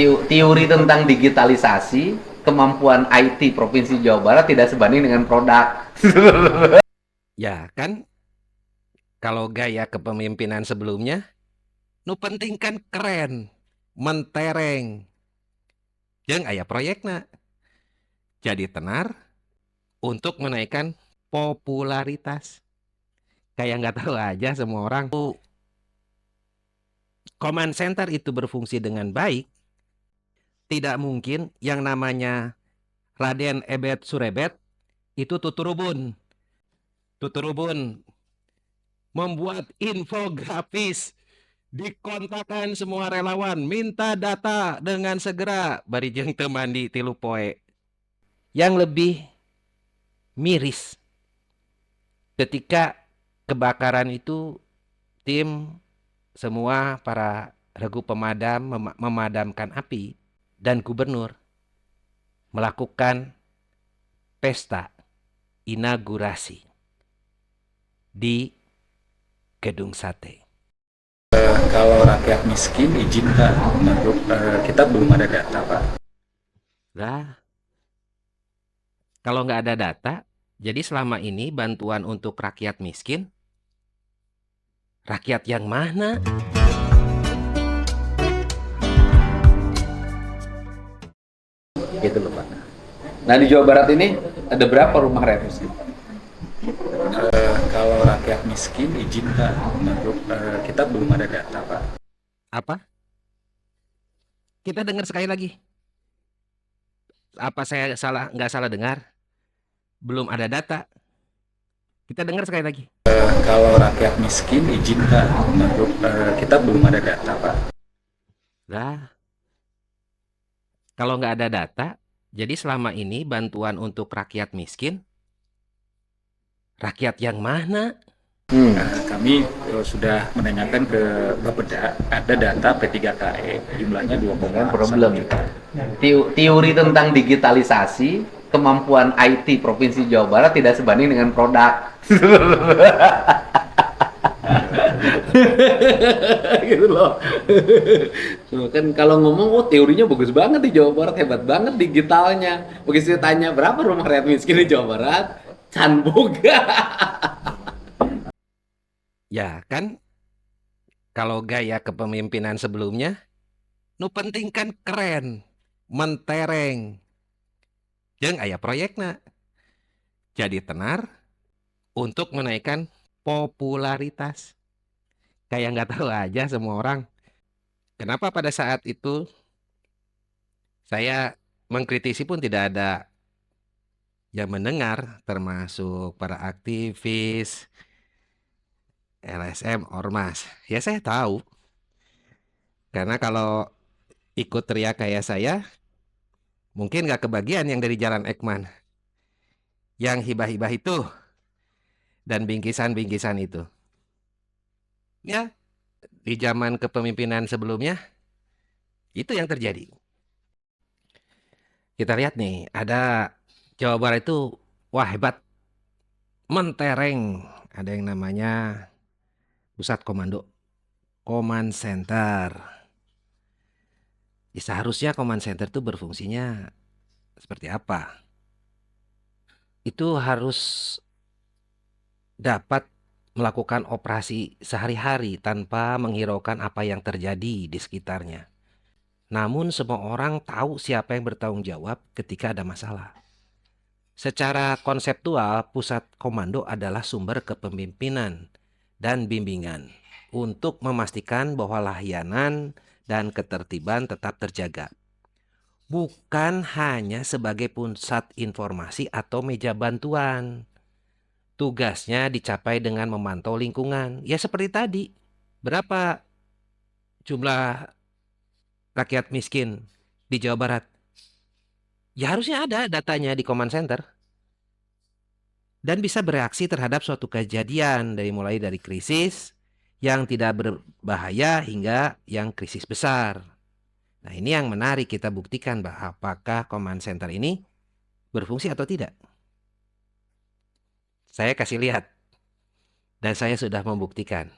Teori tentang digitalisasi, kemampuan IT Provinsi Jawa Barat tidak sebanding dengan produk. Ya kan, kalau gaya kepemimpinan sebelumnya, nu penting kan keren, mentereng, jeung aya proyekna. Jadi tenar untuk menaikkan popularitas. Kayak nggak tahu aja semua orang. Command center itu berfungsi dengan baik, tidak mungkin yang namanya Raden Ebet Surebet itu tuturubun. Tuturubun membuat infografis, dikontakkan semua relawan, minta data dengan segera. Barijeng teman di tilu poe. Yang lebih miris, ketika kebakaran itu tim semua para regu pemadam memadamkan api dan gubernur melakukan pesta inaugurasi di Gedung Sate. Kalau rakyat miskin izin Pak, kita belum ada data Pak. Lah, kalau nggak ada data, jadi selama ini bantuan untuk rakyat miskin, rakyat yang mana? Gitu loh Pak. Nah di Jawa Barat ini ada berapa rumah rakyat miskin? Kalau rakyat miskin izin Pak, kita belum ada data Pak. Apa? Kita dengar sekali lagi. Apa saya salah nggak salah dengar? Belum ada data. Kita dengar sekali lagi. Kalau rakyat miskin izin Pak, kita belum ada data Pak. Lah, kalau nggak ada data, jadi selama ini bantuan untuk rakyat miskin, rakyat yang mana? Kami sudah menanyakan ke Bapeda, ada data P3KE, jumlahnya 2,1 Problem. juta. Teori tentang digitalisasi, kemampuan IT Provinsi Jawa Barat tidak sebanding dengan produk. Gitu loh. Kan kalau ngomong, oh teorinya bagus banget di Jawa Barat, hebat banget digitalnya. Begitu ditanya berapa rumah rakyat miskin di Jawa Barat, can boga. Ya kan, kalau gaya kepemimpinan sebelumnya, nu penting kan keren, mentereng, jeung aya proyekna. Jadi tenar untuk menaikkan popularitas. Kayak nggak tahu aja semua orang. Kenapa pada saat itu saya mengkritisi pun tidak ada yang mendengar, termasuk para aktivis, LSM, Ormas. Ya saya tahu, karena kalau ikut teriak kayak saya, mungkin nggak kebagian yang dari Jalan Ekman. Yang hibah-hibah itu dan bingkisan-bingkisan itu. Ya, di zaman kepemimpinan sebelumnya, itu yang terjadi. Kita lihat nih, ada Jawa Barat itu, wah hebat, mentereng. Ada yang namanya Pusat Komando, Command Center. Ya, seharusnya Command Center itu berfungsinya seperti apa? Itu harus dapat melakukan operasi sehari-hari tanpa menghiraukan apa yang terjadi di sekitarnya. Namun semua orang tahu siapa yang bertanggung jawab ketika ada masalah. Secara konseptual, pusat komando adalah sumber kepemimpinan dan bimbingan untuk memastikan bahwa layanan dan ketertiban tetap terjaga. Bukan hanya sebagai pusat informasi atau meja bantuan. Tugasnya dicapai dengan memantau lingkungan. Ya seperti tadi, berapa jumlah rakyat miskin di Jawa Barat? Ya harusnya ada datanya di command center. Dan bisa bereaksi terhadap suatu kejadian mulai dari krisis yang tidak berbahaya hingga yang krisis besar. Nah ini yang menarik kita buktikan bahwa apakah command center ini berfungsi atau tidak. Saya kasih lihat dan saya sudah membuktikan.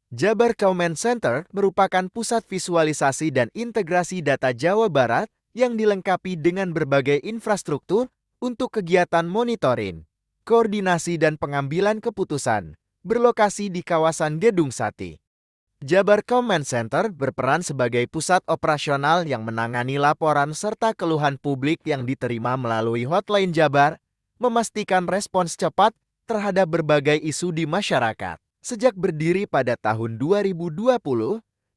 Jabar Comment Center merupakan pusat visualisasi dan integrasi data Jawa Barat yang dilengkapi dengan berbagai infrastruktur untuk kegiatan monitoring, koordinasi dan pengambilan keputusan, berlokasi di kawasan Gedung Sate. Jabar Comment Center berperan sebagai pusat operasional yang menangani laporan serta keluhan publik yang diterima melalui hotline Jabar, memastikan respons cepat terhadap berbagai isu di masyarakat. Sejak berdiri pada tahun 2020,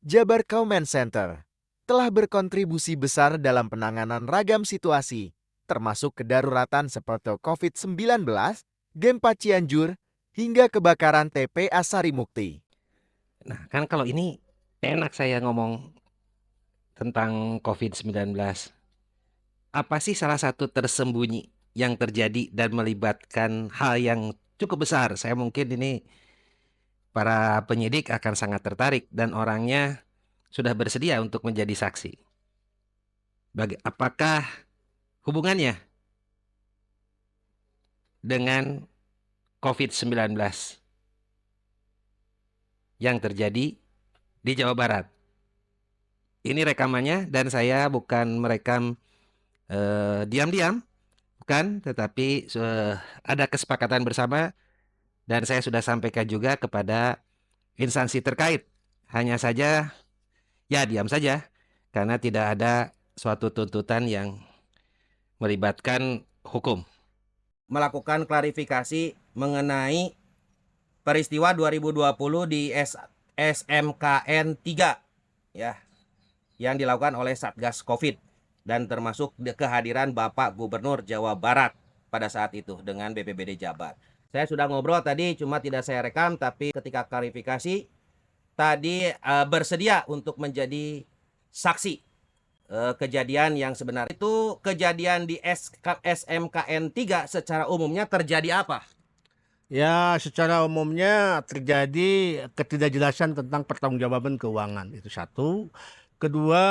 Jabar Comment Center telah berkontribusi besar dalam penanganan ragam situasi, termasuk kedaruratan seperti COVID-19, Gempa Cianjur, hingga kebakaran TPA Sarimukti. Nah, kan kalau ini enak saya ngomong tentang COVID-19. Apa sih salah satu tersembunyi yang terjadi dan melibatkan hal yang cukup besar? Saya mungkin ini para penyidik akan sangat tertarik dan orangnya sudah bersedia untuk menjadi saksi. Apakah hubungannya dengan COVID-19 yang terjadi di Jawa Barat? Ini rekamannya dan saya bukan merekam diam-diam, bukan, tetapi ada kesepakatan bersama dan saya sudah sampaikan juga kepada instansi terkait. Hanya saja, ya diam saja, karena tidak ada suatu tuntutan yang melibatkan hukum. Melakukan klarifikasi mengenai peristiwa 2020 di SMKN 3 ya, yang dilakukan oleh Satgas Covid dan termasuk kehadiran Bapak Gubernur Jawa Barat pada saat itu dengan BPBD Jabar. Saya sudah ngobrol tadi, cuma tidak saya rekam, tapi ketika klarifikasi tadi bersedia untuk menjadi saksi kejadian yang sebenarnya. Itu kejadian di SMKN 3 secara umumnya terjadi apa? Ya, secara umumnya terjadi ketidakjelasan tentang pertanggungjawaban keuangan, itu satu. Kedua,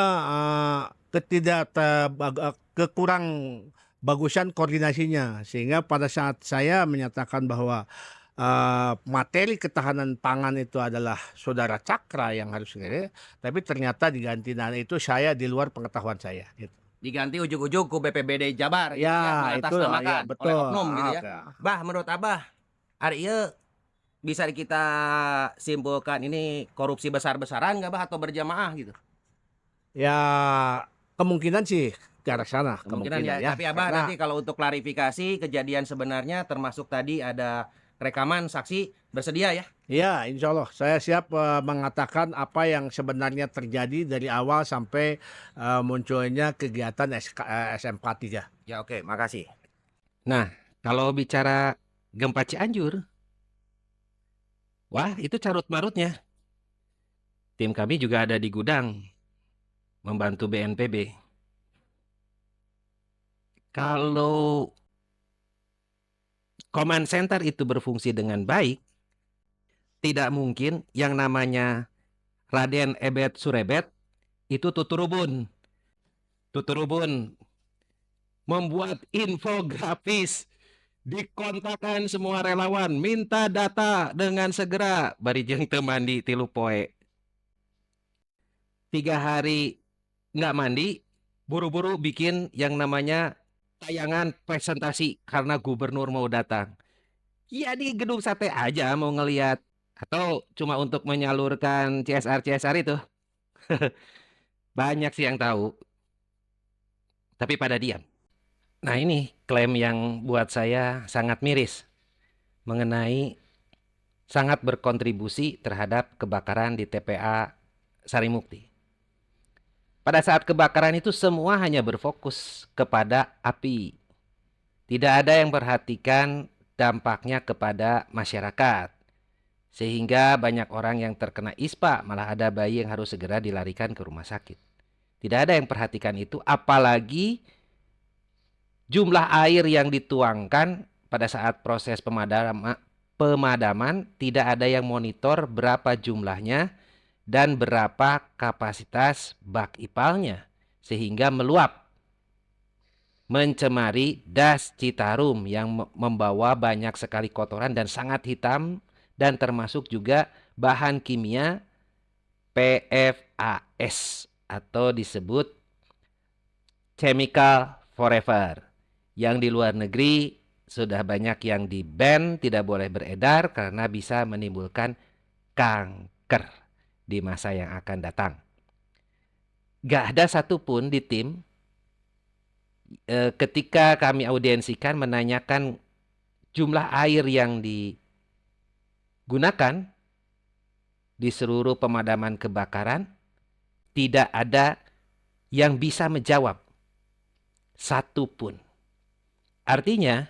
kekurang bagusan koordinasinya, sehingga pada saat saya menyatakan bahwa materi ketahanan pangan itu adalah saudara Cakra yang harus ini, tapi ternyata diganti. Nah, itu saya di luar pengetahuan saya. Gitu. Diganti ujuk-ujuk ke BPBD Jabar gitu Ya, itu mengatasnamakan ya, oleh betul. oknum gitu ya. Oke. Bah, menurut Abah, hari ini bisa kita simpulkan ini korupsi besar-besaran nggak Bah atau berjamaah gitu? Ya, kemungkinan sih ke arah sana. Kemungkinan ya. Tapi Abah Karena nanti kalau untuk klarifikasi kejadian sebenarnya termasuk tadi ada rekaman saksi bersedia ya? ya, insya Allah saya siap mengatakan apa yang sebenarnya terjadi dari awal sampai munculnya kegiatan SMK 3. Ya oke, makasih. Nah, kalau bicara gempa Cianjur, wah itu carut-marutnya. Tim kami juga ada di gudang membantu BNPB. Kalau command center itu berfungsi dengan baik, tidak mungkin yang namanya Raden Ebet Surebet itu tuturubun. Tuturubun membuat infografis, dikontakkan semua relawan, minta data dengan segera. Barijeng teu mandi 3 poe. 3 hari nggak mandi, buru-buru bikin yang namanya tayangan presentasi karena gubernur mau datang. Ya di gedung sate aja mau ngeliat. Atau cuma untuk menyalurkan CSR itu. Banyak sih yang tahu. Tapi pada diam. Nah ini klaim yang buat saya sangat miris. Mengenai sangat berkontribusi terhadap kebakaran di TPA Sarimukti. Pada saat kebakaran itu semua hanya berfokus kepada api. Tidak ada yang perhatikan dampaknya kepada masyarakat. Sehingga banyak orang yang terkena ISPA, malah ada bayi yang harus segera dilarikan ke rumah sakit. Tidak ada yang perhatikan itu, apalagi jumlah air yang dituangkan pada saat proses pemadaman tidak ada yang monitor berapa jumlahnya dan berapa kapasitas bak ipalnya sehingga meluap mencemari Das Citarum yang membawa banyak sekali kotoran dan sangat hitam dan termasuk juga bahan kimia PFAS atau disebut chemical forever. Yang di luar negeri sudah banyak yang di-ban, tidak boleh beredar karena bisa menimbulkan kanker di masa yang akan datang. Gak ada satupun di tim ketika kami audiensikan menanyakan jumlah air yang digunakan di seluruh pemadaman kebakaran, tidak ada yang bisa menjawab satupun. Artinya,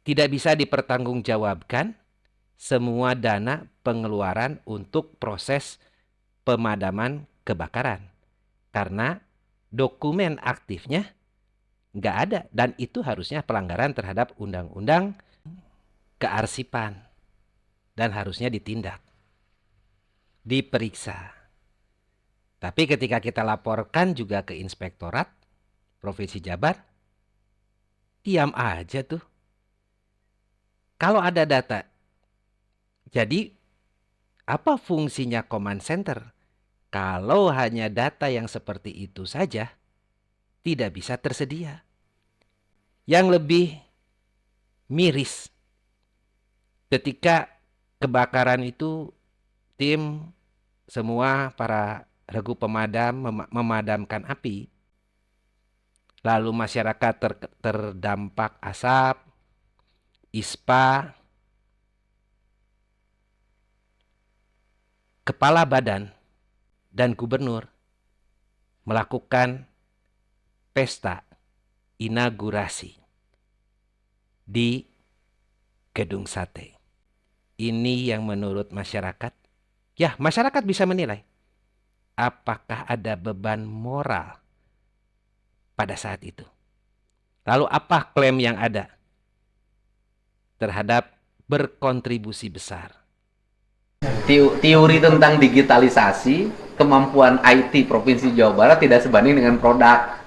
tidak bisa dipertanggungjawabkan semua dana pengeluaran untuk proses pemadaman kebakaran. Karena dokumen aktifnya nggak ada. Dan itu harusnya pelanggaran terhadap undang-undang kearsipan. Dan harusnya ditindak. Diperiksa. Tapi ketika kita laporkan juga ke Inspektorat Provinsi Jabar, diam aja tuh. Kalau ada data, jadi apa fungsinya command center? Kalau hanya data yang seperti itu saja, tidak bisa tersedia. Yang lebih miris, ketika kebakaran itu tim semua para regu pemadam memadamkan api, lalu masyarakat terdampak asap, ISPA, kepala badan dan gubernur melakukan pesta inaugurasi di Gedung Sate. Ini yang menurut masyarakat, ya masyarakat bisa menilai apakah ada beban moral pada saat itu. Lalu apa klaim yang ada terhadap berkontribusi besar? Teori tentang digitalisasi, kemampuan IT Provinsi Jawa Barat tidak sebanding dengan produk.